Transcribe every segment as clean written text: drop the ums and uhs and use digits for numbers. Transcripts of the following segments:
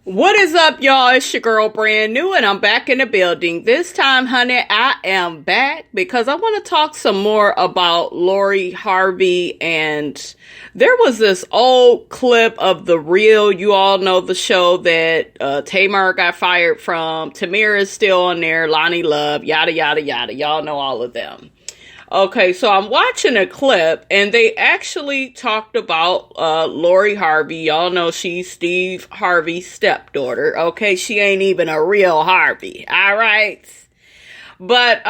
What is up, y'all? It's your girl, Brand New, and I'm back in the building. This time, honey, I am back because I want to talk some more about Lori Harvey. And there was this old clip of The Real. You all know the show that Tamar got fired from. Tamir is still on there. Lonnie Love, yada, yada, yada. Y'all know all of them. Okay, so I'm watching a clip, and they actually talked about Lori Harvey. Y'all know she's Steve Harvey's stepdaughter. Okay, she ain't even a real Harvey. All right, but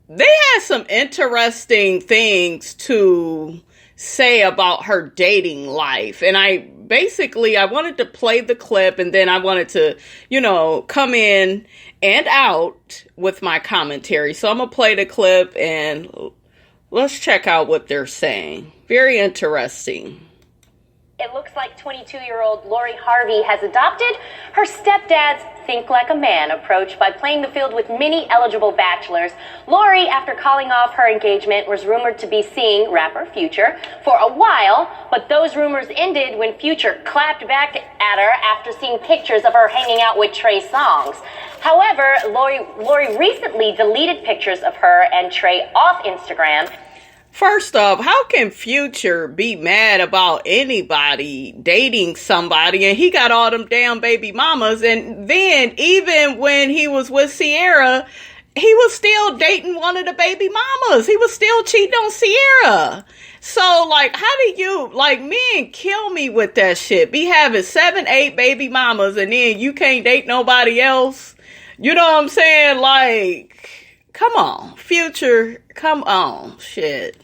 they had some interesting things to say about her dating life, and I wanted to play the clip, and then I wanted to, come in and out with my commentary. So I'm gonna play the clip and let's check out what they're saying. Very interesting. It looks like 22-year-old Lori Harvey has adopted her stepdad's think like a man approach by playing the field with many eligible bachelors. Lori, after calling off her engagement, was rumored to be seeing rapper Future for a while, but those rumors ended when Future clapped back at her after seeing pictures of her hanging out with Trey Songz. However, Lori recently deleted pictures of her and Trey off Instagram. First off, how can Future be mad about anybody dating somebody, and he got all them damn baby mamas, and then even when he was with Sierra, he was still dating one of the baby mamas. He was still cheating on Sierra. So, how do you, men kill me with that shit. Be having 7, 8 baby mamas, and then you can't date nobody else. You know what I'm saying? Come on, Future, come on, shit.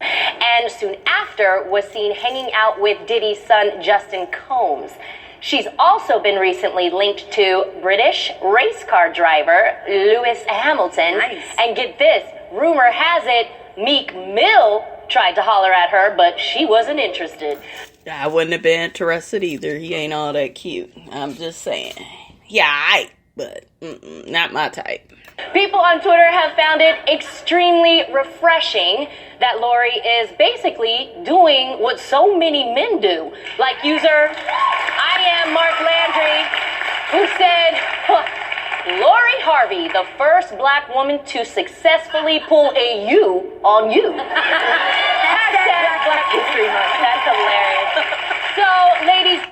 And soon after was seen hanging out with Diddy's son, Justin Combs. She's also been recently linked to British race car driver Lewis Hamilton. Nice. And get this, rumor has it, Meek Mill tried to holler at her, but she wasn't interested. I wouldn't have been interested either. He ain't all that cute. I'm just saying. Yeah, but not my type. People on Twitter have found it extremely refreshing that Lori is basically doing what so many men do. Like user I am Mark Landry, who said, Lori Harvey, the first black woman to successfully pull a U on you. Hashtag Black History Month. That's hilarious. So, ladies,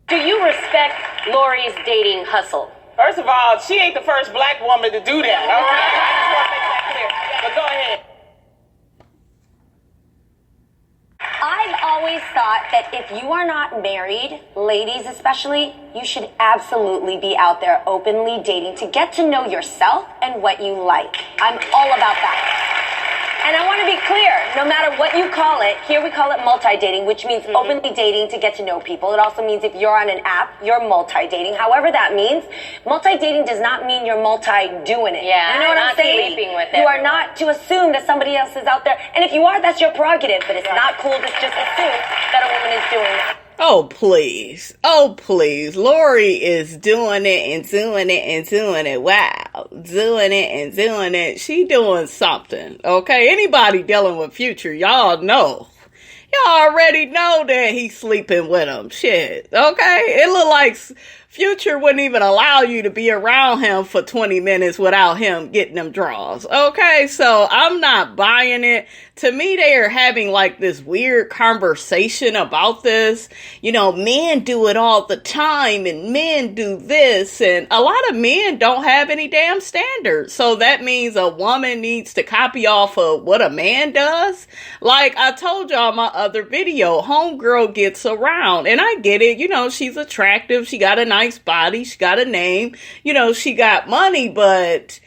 do you respect Lori's dating hustle? First of all, she ain't the first black woman to do that. All right? I just want to make that clear. But go ahead. I've always thought that if you are not married, ladies especially, you should absolutely be out there openly dating to get to know yourself and what you like. I'm all about that. And I want to be clear, no matter what you call it, here we call it multi-dating, which means openly dating to get to know people. It also means if you're on an app, you're multi-dating. However that means, multi-dating does not mean you're multi-doing it. Yeah, you know what I'm saying? Sleeping with it. You are not to assume that somebody else is out there. And if you are, that's your prerogative. But it's not cool to just assume that a woman is doing that. Oh, please. Oh, please. Lori is doing it and doing it and doing it. Wow. Doing it and doing it. She doing something. Okay. Anybody dealing with Future, y'all know. Y'all already know that he's sleeping with him. Shit. Okay. It look like Future wouldn't even allow you to be around him for 20 minutes without him getting them draws. Okay, so I'm not buying it. To me, they are having this weird conversation about this. Men do it all the time and men do this. And a lot of men don't have any damn standards. So that means a woman needs to copy off of what a man does. Like I told y'all in my other video, homegirl gets around. And I get it. She's attractive. She got a nice body, she got a name, she got money, but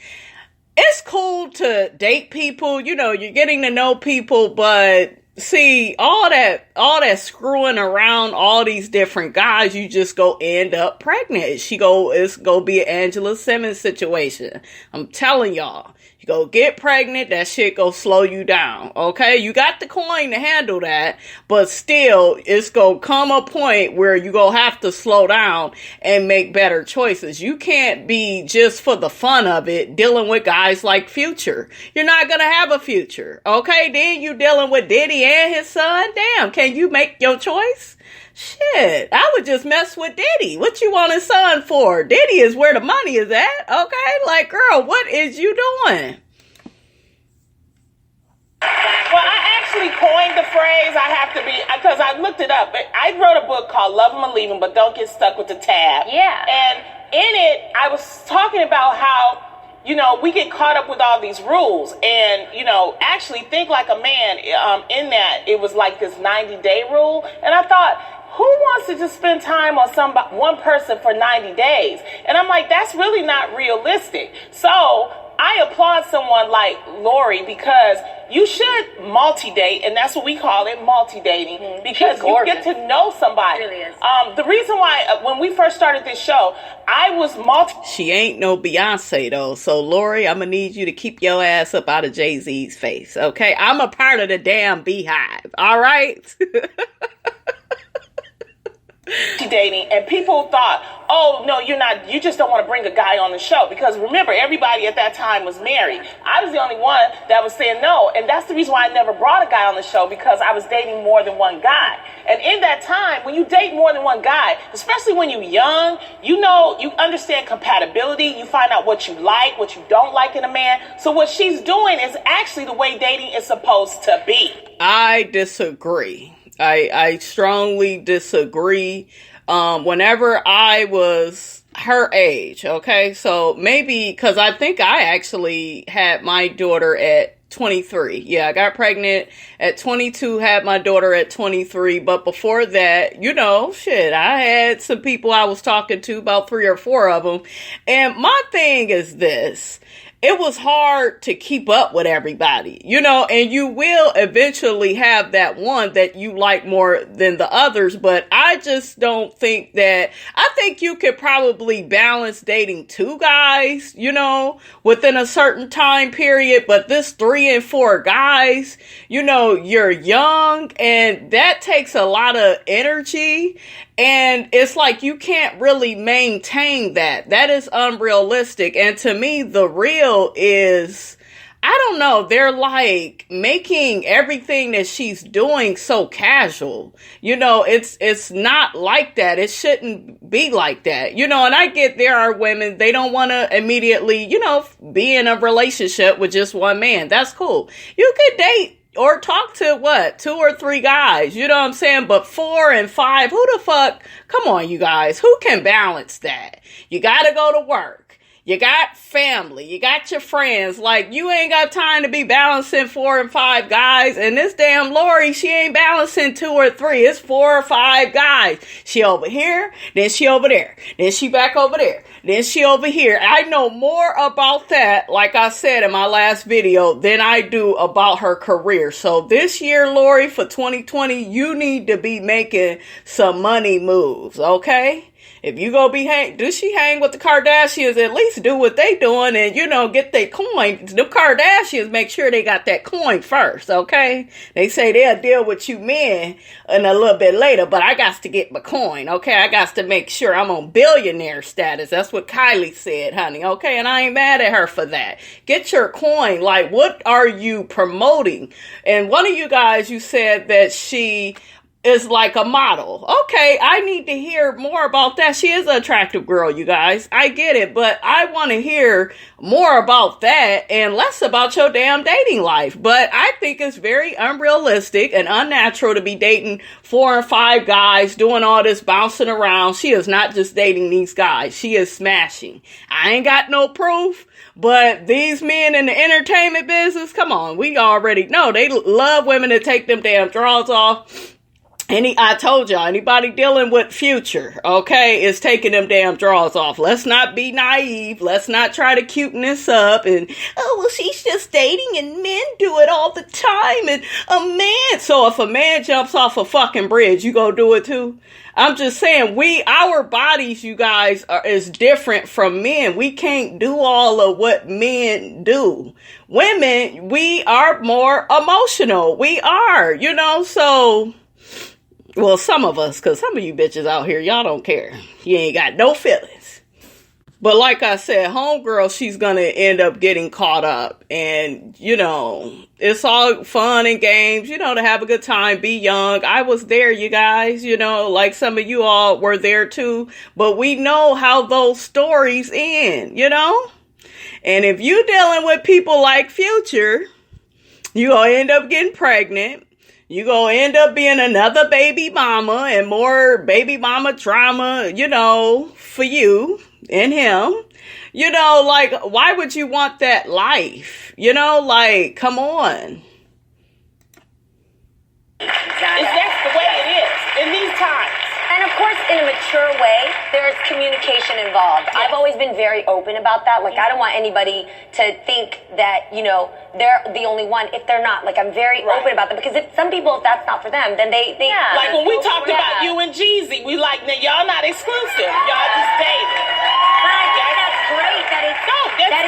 it's cool to date people, you're getting to know people, but see, all that screwing around all these different guys, you just go end up pregnant. It's gonna be an Angela Simmons situation. I'm telling y'all. You go get pregnant, that shit go slow you down, okay? You got the coin to handle that, but still, it's gonna come a point where you gonna have to slow down and make better choices. You can't be just for the fun of it dealing with guys like Future. You're not gonna have a future, okay? Then you dealing with Diddy and his son. Damn, can you make your choice? Shit, I would just mess with Diddy. What you want his son for? Diddy is where the money is at, okay? Like, girl, what is you doing? Well, I actually coined the phrase, because I looked it up. I wrote a book called Love 'Em or Leave 'Em, but Don't Get Stuck with the Tab. Yeah. And in it, I was talking about how, we get caught up with all these rules and, actually think like a man. In that, it was like this 90-day rule. And I thought, who wants to just spend time on one person for 90 days? And I'm like, that's really not realistic. So I applaud someone like Lori because you should multi-date, and that's what we call it, multi-dating, because you get to know somebody. It really is. The reason why, when we first started this show, I was She ain't no Beyonce, though. So, Lori, I'm going to need you to keep your ass up out of Jay-Z's face, okay? I'm a part of the damn beehive, all right? dating, and people thought, oh no, you're not, you just don't want to bring a guy on the show, because remember, everybody at that time was married. I was the only one that was saying no, and that's the reason why I never brought a guy on the show, because I was dating more than one guy. And in that time, when you date more than one guy, especially when you're young, you understand compatibility, you find out what you like, what you don't like in a man. So what she's doing is actually the way dating is supposed to be. I disagree. I strongly disagree. Whenever I was her age, okay, so maybe, because I think I actually had my daughter at 23. Yeah, I got pregnant at 22, had my daughter at 23. But before that, I had some people I was talking to, about 3 or 4 of them. And my thing is this. It was hard to keep up with everybody, and you will eventually have that one that you like more than the others. But I just don't think that, I think you could probably balance dating 2 guys, within a certain time period. But this 3 and 4 guys, you're young, and that takes a lot of energy. And it's like you can't really maintain that. That is unrealistic. And to me, the real is, I don't know, they're like making everything that she's doing so casual. It's not like that. It shouldn't be like that. And I get there are women, they don't want to immediately, be in a relationship with just one man. That's cool. You could date or talk to 2 or 3 guys, you know what I'm saying? But 4 and 5, who the fuck? Come on, you guys. Who can balance that? You gotta go to work. You got family. You got your friends. Like, you ain't got time to be balancing 4 and 5 guys. And this damn Lori, she ain't balancing 2 or 3. It's 4 or 5 guys. She over here, then she over there. Then she back over there. Then she over here. I know more about that, like I said in my last video, than I do about her career. So this year, Lori, for 2020, you need to be making some money moves, okay? If you go does she hang with the Kardashians? At least do what they doing and, get their coin. The Kardashians make sure they got that coin first, okay? They say they'll deal with you men in a little bit later, but I got to get my coin, okay? I got to make sure I'm on billionaire status. That's what Kylie said, honey, okay? And I ain't mad at her for that. Get your coin. Like, what are you promoting? And one of you guys, you said that she is like a model. Okay, I need to hear more about that. She is an attractive girl, you guys. I get it, but I want to hear more about that and less about your damn dating life. But I think it's very unrealistic and unnatural to be dating 4 and 5 guys, doing all this bouncing around. She is not just dating these guys. She is smashing. I ain't got no proof. But these men in the entertainment business, come on, we already know they love women that take them damn drawers off I told y'all, anybody dealing with Future, okay, is taking them damn drawers off. Let's not be naive. Let's not try to cuten this up and, oh, well, she's just dating and men do it all the time. And a man. So if a man jumps off a fucking bridge, you go do it too? I'm just saying, our bodies, you guys, is different from men. We can't do all of what men do. Women, we are more emotional. We are, so... Well, some of us, because some of you bitches out here, y'all don't care. You ain't got no feelings. But like I said, homegirl, she's going to end up getting caught up. And, it's all fun and games, to have a good time, be young. I was there, you guys, like some of you all were there too. But we know how those stories end, And if you dealing with people like Future, you going to end up getting pregnant. You gonna end up being another baby mama and more baby mama drama, for you and him. Why would you want that life? Come on. That's the way it is in these times. And of course, in a mature way, there's communication involved. I've always been very open about that. Like, I don't want anybody to think that, they're the only one if they're not. Like, I'm very open about that because if that's not for them, then they like when we talked about you and Jeezy, we like, now y'all not exclusive. Y'all just dating. But I think that's great that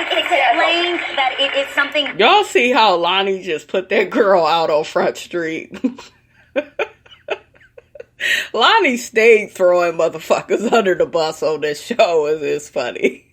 it's explained that it is something. Y'all see how Lonnie just put that girl out on Front Street? Lonnie stayed throwing motherfuckers under the bus on this show. It's funny.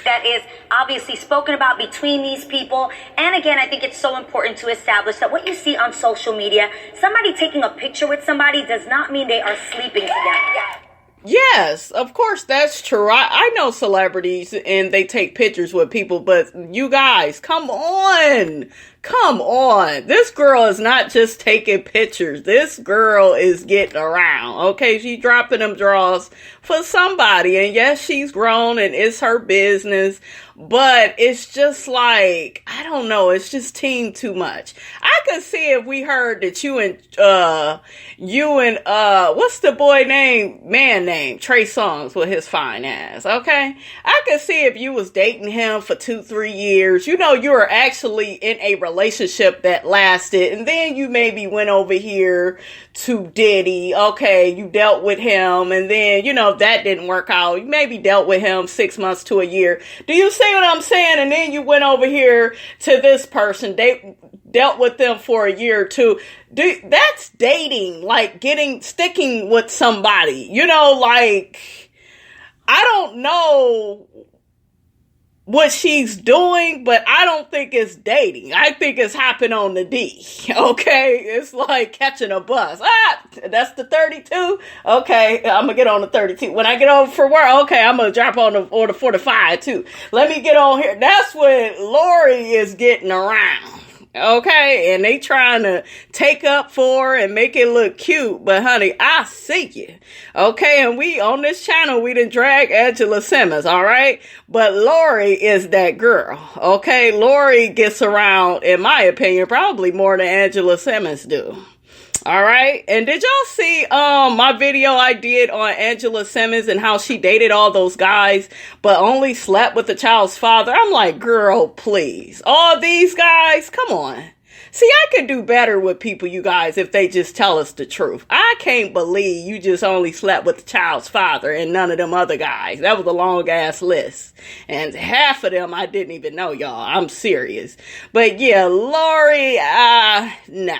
That is obviously spoken about between these people. And again, I think it's so important to establish that what you see on social media, somebody taking a picture with somebody does not mean they are sleeping together. Yes, of course, that's true. I know celebrities and they take pictures with people, but you guys, come on. Come on. This girl is not just taking pictures. This girl is getting around. Okay, she's dropping them draws for somebody. And yes, she's grown and it's her business. But it's just like, I don't know. It's just team too much. I could see if we heard that you and what's the boy man name? Trey Songz with his fine ass. Okay. I could see if you was dating him for 2-3 years, you were actually in a relationship that lasted. And then you maybe went over here to Diddy. Okay. You dealt with him and then, that didn't work out. You maybe dealt with him 6 months to a year. Do you see what I'm saying? And then you went over here to this person. They dealt with them for a year or two. That's dating, like sticking with somebody, I don't know what she's doing, but I don't think it's dating. I think it's hopping on the D. Okay. It's like catching a bus. That's the 32. Okay. I'm gonna get on the 32. When I get over for work, okay, I'm gonna drop on the 45 too. Let me get on here. That's what Lori is getting around. Okay, and they trying to take up for her and make it look cute, but honey, I see you. Okay, and we on this channel, we done drag Angela Simmons, all right? But Lori is that girl, okay? Lori gets around, in my opinion, probably more than Angela Simmons do. All right. And did y'all see my video I did on Angela Simmons and how she dated all those guys but only slept with the child's father? I'm like, girl, please. All these guys, come on. See, I could do better with people, you guys, if they just tell us the truth. I can't believe you just only slept with the child's father and none of them other guys. That was a long ass list. And half of them I didn't even know, y'all. I'm serious. But yeah, Lori, no.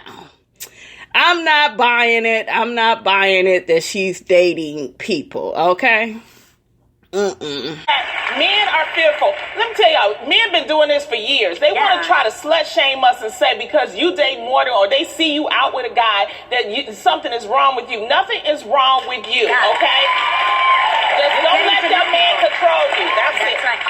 I'm not buying it. I'm not buying it that she's dating people, okay? Men are fearful. Let me tell y'all, men been doing this for years. They want to try to slut shame us and say because you date more than, or they see you out with a guy that something is wrong with you. Nothing is wrong with you, okay? Just don't let that man control you. That's it. Right.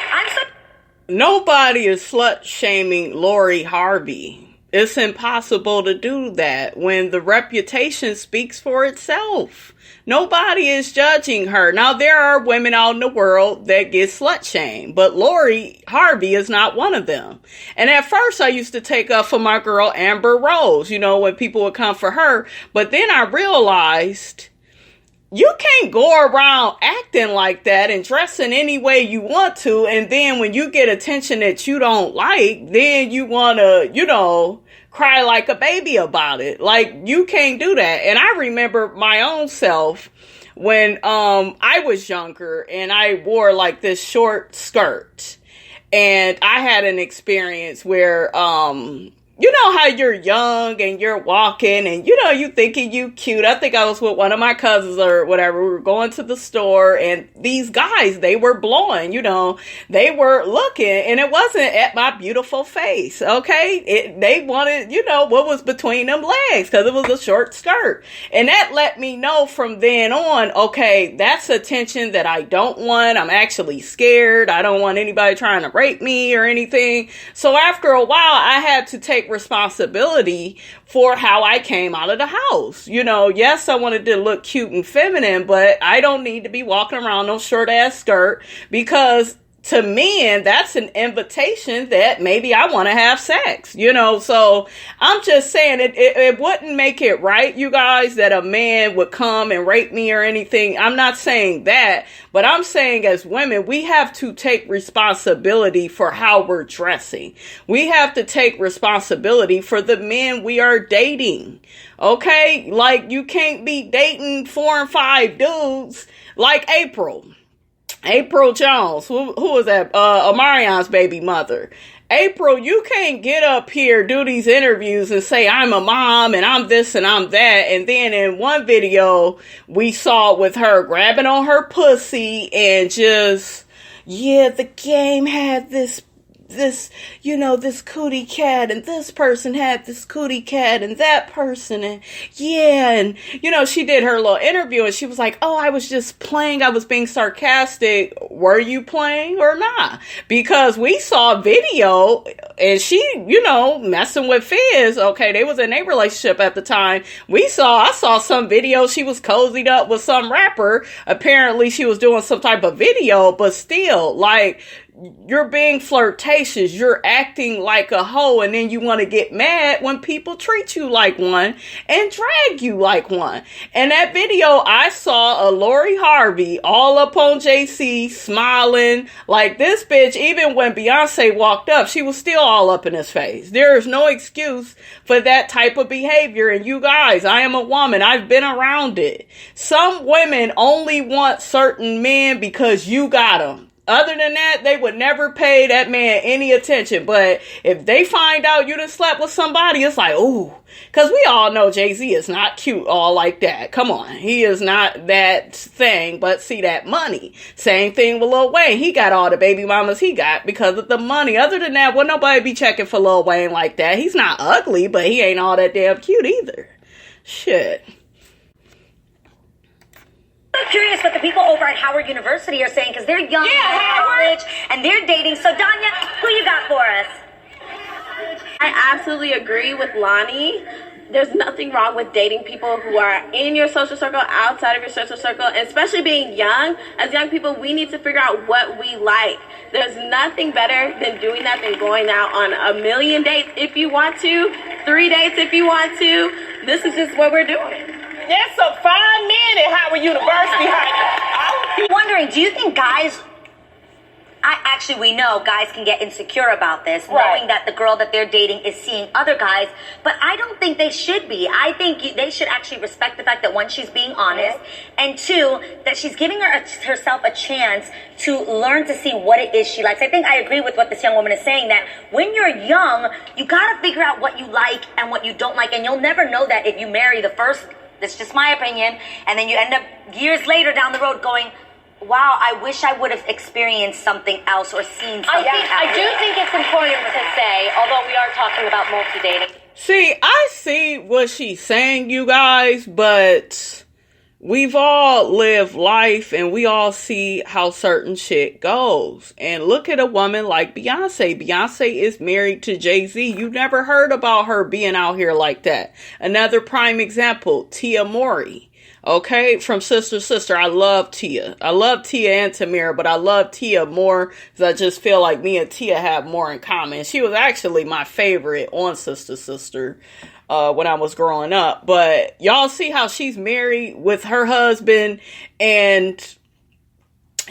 Nobody is slut shaming Lori Harvey. It's impossible to do that when the reputation speaks for itself. Nobody is judging her. Now, there are women out in the world that get slut shamed, but Lori Harvey is not one of them. And at first, I used to take up for my girl Amber Rose, when people would come for her. But then I realized you can't go around acting like that and dressing any way you want to. And then when you get attention that you don't like, then you want to, cry like a baby about it. Like, you can't do that. And I remember my own self when I was younger and I wore like this short skirt. And I had an experience where you know how you're young and you're walking and, you thinking you cute. I think I was with one of my cousins or whatever. We were going to the store and these guys, they were blowing, they were looking and it wasn't at my beautiful face. Okay. They wanted, what was between them legs because it was a short skirt. And that let me know from then on, okay, that's attention that I don't want. I'm actually scared. I don't want anybody trying to rape me or anything. So after a while, I had to take responsibility for how I came out of the house. Yes, I wanted to look cute and feminine, but I don't need to be walking around no short ass skirt because to men, that's an invitation that maybe I want to have sex, so I'm just saying it wouldn't make it right, you guys, that a man would come and rape me or anything. I'm not saying that, but I'm saying as women, we have to take responsibility for how we're dressing. We have to take responsibility for the men we are dating. Okay. Like you can't be dating 4 and 5 dudes like April Jones, who was that? Omarion's baby mother. April, you can't get up here, do these interviews and say, I'm a mom and I'm this and I'm that. And then in one video we saw with her grabbing on her pussy and just, the game had this, this cootie cat and this person had this cootie cat and that person and she did her little interview and she was like, oh, I was just playing. I was being sarcastic. Were you playing or not? Because we saw a video and she, messing with Fizz. Okay. They was in a relationship at the time. I saw some video. She was cozied up with some rapper. Apparently she was doing some type of video, but still like, you're being flirtatious. You're acting like a hoe. And then you want to get mad when people treat you like one and drag you like one. And that video, I saw a Lori Harvey all up on JC smiling like this bitch. Even when Beyonce walked up, she was still all up in his face. There is no excuse for that type of behavior. And you guys, I am a woman. I've been around it. Some women only want certain men because you got them. Other than that, they would never pay that man any attention. But if they find out you done slept with somebody, it's like, ooh. Because we all know Jay-Z is not cute all like that. Come on. He is not that thing, but see that money. Same thing with Lil Wayne. He got all the baby mamas he got because of the money. Other than that, well, nobody be checking for Lil Wayne like that. He's not ugly, but he ain't all that damn cute either. Shit. I'm curious what the people over at Howard University are saying because they're young, they're college, and they're dating. So, Danya, who you got for us? I absolutely agree with Lonnie. There's nothing wrong with dating people who are in your social circle, outside of your social circle, and especially being young. As young people, we need to figure out what we like. There's nothing better than doing that than going out on a million dates if you want to, 3 dates if you want to. This is just what we're doing. There's some fine men at Howard University, honey. I'm wondering, do you think guys... we know guys can get insecure about this, knowing that the girl that they're dating is seeing other guys, but I don't think they should be. I think they should actually respect the fact that, one, she's being honest, and two, that she's giving herself a chance to learn to see what it is she likes. I think I agree with what this young woman is saying, that when you're young, you gotta figure out what you like and what you don't like, and you'll never know that if you marry the first, that's just my opinion, and then you end up years later down the road going, wow, I wish I would have experienced something else or seen something else. I do think it's important to say, although we are talking about multi-dating. See, I see what she's saying, you guys, but we've all lived life and we all see how certain shit goes. And look at a woman like Beyonce. Beyonce is married to Jay-Z. You never heard about her being out here like that. Another prime example, Tia Mowry. Okay, from Sister Sister. I love Tia. I love Tia and Tamira, but I love Tia more because I just feel like me and Tia have more in common. She was actually my favorite on Sister Sister when I was growing up. But y'all see how she's married with her husband, and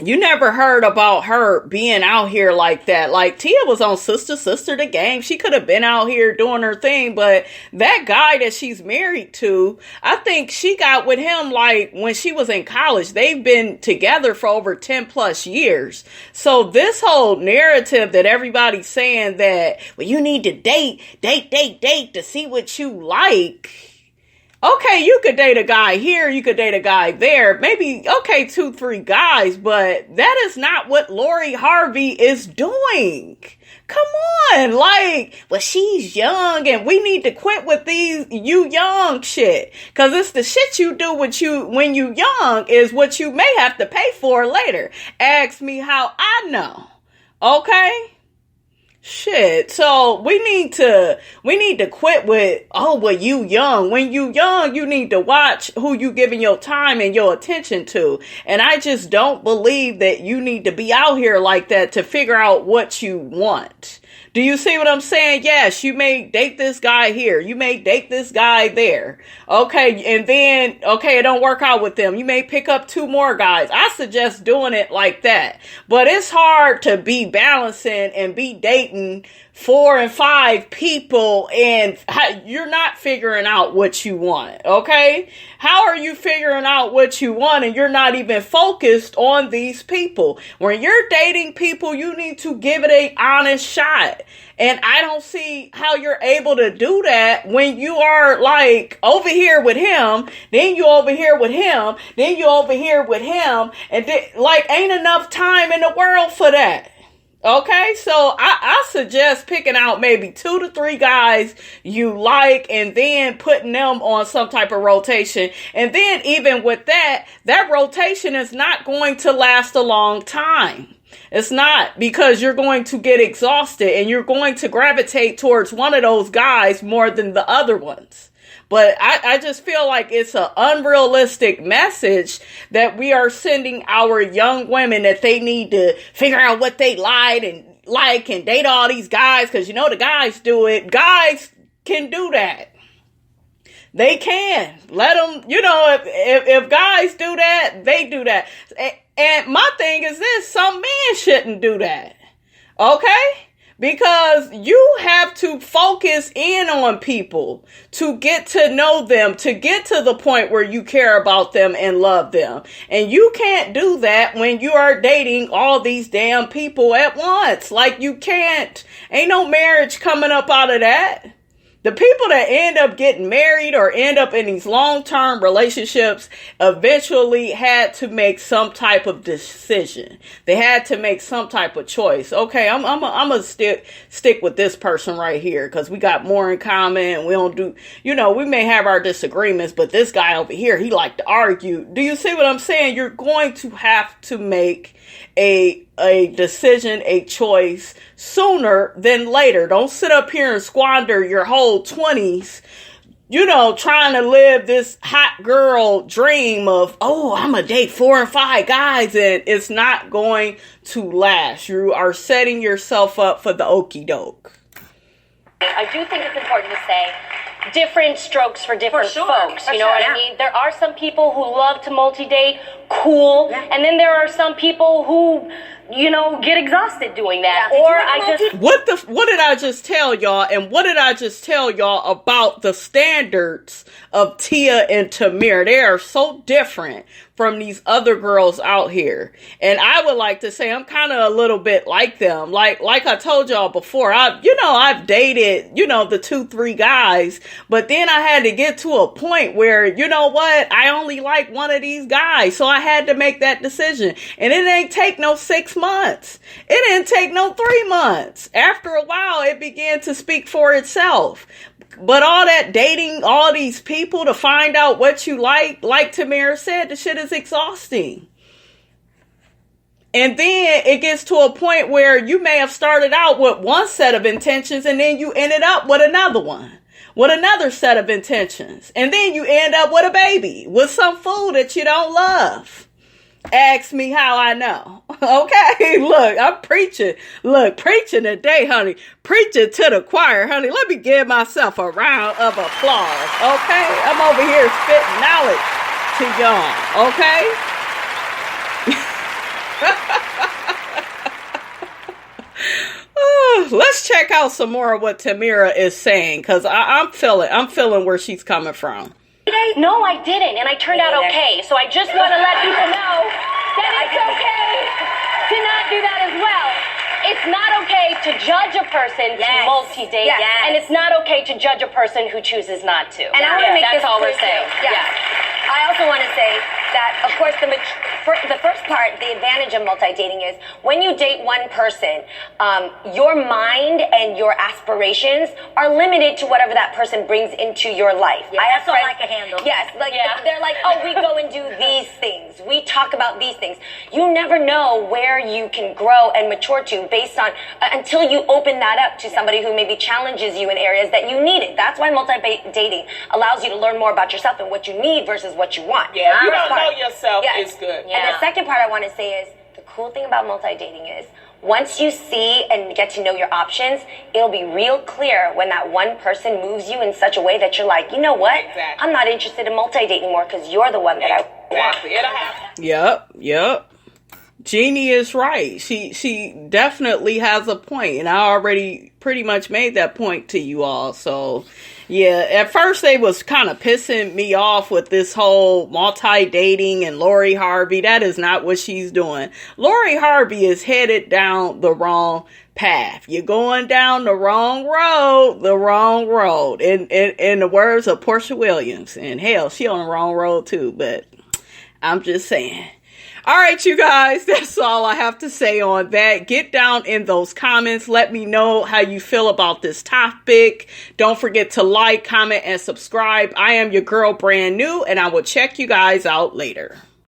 you never heard about her being out here like that. Like, Tia was on Sister Sister the Game. She could have been out here doing her thing, but that guy that she's married to, I think she got with him like when she was in college. They've been together for over 10 plus years. So this whole narrative that everybody's saying that, well, you need to date to see what you like. Okay, you could date a guy here, you could date a guy there, maybe, okay, 2-3 guys, but that is not what Lori Harvey is doing. Come on, like, well, she's young and we need to quit with these you young shit. Cause it's the shit you do with you when you young is what you may have to pay for later. Ask me how I know. Okay? Shit. So we need to quit with, oh, well, you young. When you young, you need to watch who you giving your time and your attention to. And I just don't believe that you need to be out here like that to figure out what you want. Do you see what I'm saying? Yes, you may date this guy here. You may date this guy there. Okay, and then, okay, it don't work out with them. You may pick up 2 more guys. I suggest doing it like that. But it's hard to be balancing and be dating 4 and 5 people and you're not figuring out what you want, okay? How are you figuring out what you want and you're not even focused on these people? When you're dating people, you need to give it an honest shot. And I don't see how you're able to do that when you are like over here with him, then you over here with him, then you over here with him, and like ain't enough time in the world for that. Okay, so I suggest picking out maybe 2 to 3 guys you like and then putting them on some type of rotation. And then even with that rotation is not going to last a long time. It's not, because you're going to get exhausted and you're going to gravitate towards one of those guys more than the other ones. But I just feel like it's an unrealistic message that we are sending our young women, that they need to figure out what they like and date all these guys. Because, you know, the guys do it. Guys can do that. They can. Let them, you know, if guys do that, they do that. And my thing is this, some men shouldn't do that. Okay? Because you have to focus in on people to get to know them, to get to the point where you care about them and love them. And you can't do that when you are dating all these damn people at once. Like, you can't. Ain't no marriage coming up out of that. The people that end up getting married or end up in these long-term relationships eventually had to make some type of decision. They had to make some type of choice. Okay, I'm gonna stick with this person right here because we got more in common. We don't do, you know, we may have our disagreements, but this guy over here, he like to argue. Do you see what I'm saying? You're going to have to make a decision, a choice sooner than later. Don't sit up here and squander your whole 20s, you know, trying to live this hot girl dream of, oh, I'm gonna date 4 and 5 guys, and it's not going to last. You are setting yourself up for the okie doke. I do think it's important to say different strokes for different folks. You know what I mean? There are some people who love to multi-date, cool. Yeah. And then there are some people who, you know, get exhausted doing that. Yeah. Or what did I just tell y'all? And what did I just tell y'all about the standards of Tia and Tamir? They are so different from these other girls out here. And I would like to say I'm kind of a little bit like them. Like I told y'all before, I've dated, you know, the 2-3 guys, but then I had to get to a point where, you know what, I only like one of these guys. So I had to make that decision. And it ain't take no 6 months. It didn't take no 3 months. After a while, it began to speak for itself. But all that dating, all these people to find out what you like Tamara said, the shit is exhausting. And then it gets to a point where you may have started out with one set of intentions and then you ended up with another one, with another set of intentions. And then you end up with a baby, with some food that you don't love. Ask me how I know. Okay, look, I'm preaching. Look, preaching today, honey. Preaching to the choir, honey. Let me give myself a round of applause, okay? I'm over here spitting knowledge to y'all, okay? Let's check out some more of what Tamira is saying, because I'm feeling where she's coming from. No, I didn't, and I turned out okay. So I just want to let people know that it's okay to not do that as well. It's not okay to judge a person to multi-date, and it's not okay to judge a person who chooses not to. And I want to make that's this all we're clear, saying. too. Yeah. I also want to say that, of course, the first part, the advantage of multi-dating is when you date one person, your mind and your aspirations are limited to whatever that person brings into your life. Yeah, that's all I can handle. Yes, they're like, oh, we go and do these things. We talk about these things. You never know where you can grow and mature to based on, until you open that up to somebody who maybe challenges you in areas that you needed. That's why multi-dating allows you to learn more about yourself and what you need versus what you want. Yeah, if you don't know yourself, it's good. Yeah. And the second part I want to say is, the cool thing about multi-dating is, once you see and get to know your options, it'll be real clear when that one person moves you in such a way that you're like, you know what? Exactly. I'm not interested in multi-dating anymore because you're the one that I want. Exactly. It'll happen. Yep. Jeannie is right. She definitely has a point, and I already pretty much made that point to you all. So, yeah, at first they was kind of pissing me off with this whole multi-dating and Lori Harvey. That is not what she's doing. Lori Harvey is headed down the wrong path. You're going down the wrong road. In the words of Portia Williams, and hell, she on the wrong road too, but I'm just saying. All right, you guys, that's all I have to say on that. Get down in those comments. Let me know how you feel about this topic. Don't forget to like, comment, and subscribe. I am your girl, Brand New, and I will check you guys out later.